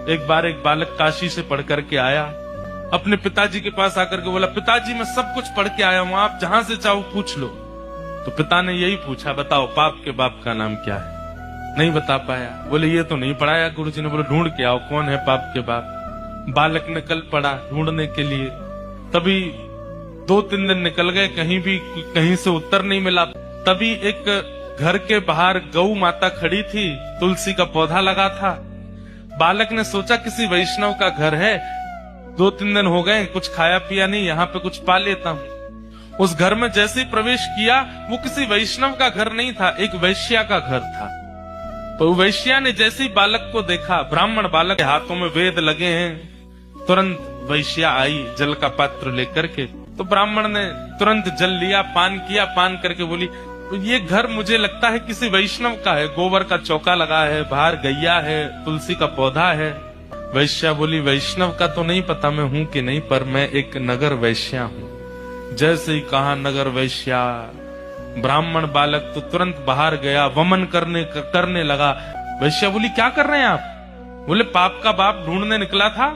एक बार एक बालक काशी से पढ़ करके आया, अपने पिताजी के पास आकर के बोला, पिताजी मैं सब कुछ पढ़ के आया हूं, आप जहां से चाहो पूछ लो। तो पिता ने यही पूछा, बताओ पाप के बाप का नाम क्या है? नहीं बता पाया। बोले ये तो नहीं पढ़ाया। गुरुजी ने बोले ढूंढ के आओ कौन है पाप के बाप। बालक ने कल पढ़ा ढूंढने के लिए, तभी 2-3 दिन निकल गए, कहीं से उत्तर नहीं मिला। तभी एक घर के बाहर गौ माता खड़ी थी, तुलसी का पौधा लगा था। बालक ने सोचा किसी वैष्णव का घर है, 2-3 दिन हो गए कुछ खाया पिया नहीं, यहाँ पे कुछ पा लेता हूँ। उस घर में जैसे ही प्रवेश किया, वो किसी वैष्णव का घर नहीं था, एक वैश्या का घर था। तो वैश्या ने जैसे ही बालक को देखा, ब्राह्मण बालक के हाथों में वेद लगे हैं, तुरंत वैश्या आई जल का पात्र लेकर के। तो ब्राह्मण ने तुरंत जल लिया, पान किया, पान करके बोली ये घर मुझे लगता है किसी वैष्णव का है, गोबर का चौका लगा है, बाहर गैया है, तुलसी का पौधा है। वैश्या बोली वैष्णव का तो नहीं पता मैं हूं कि नहीं, पर मैं एक नगर वैश्या हूं। जैसे ही कहा नगर वैश्या, ब्राह्मण बालक तो तुरंत बाहर गया, वमन करने लगा। वैश्या बोली क्या कर रहे हैं आप? बोले पाप का बाप ढूंढने निकला था,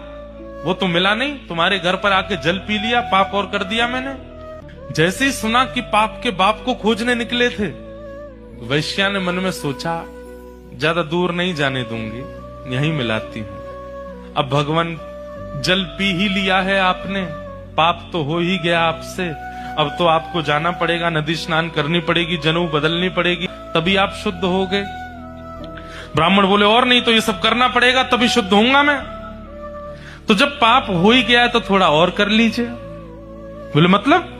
वो तो मिला नहीं, तुम्हारे घर पर आके जल पी लिया, पाप और कर दिया मैंने। जैसे ही सुना कि पाप के बाप को खोजने निकले थे, वैश्या ने मन में सोचा ज्यादा दूर नहीं जाने दूंगी, यहीं मिलाती हूं। अब भगवान जल पी ही लिया है आपने, पाप तो हो ही गया आपसे, अब तो आपको जाना पड़ेगा, नदी स्नान करनी पड़ेगी, जनेऊ बदलनी पड़ेगी, तभी आप शुद्ध हो गए। ब्राह्मण बोले और नहीं तो ये सब करना पड़ेगा तभी शुद्ध होऊंगा मैं। तो जब पाप हो ही गया है तो थोड़ा और कर लीजिए। बोले मतलब?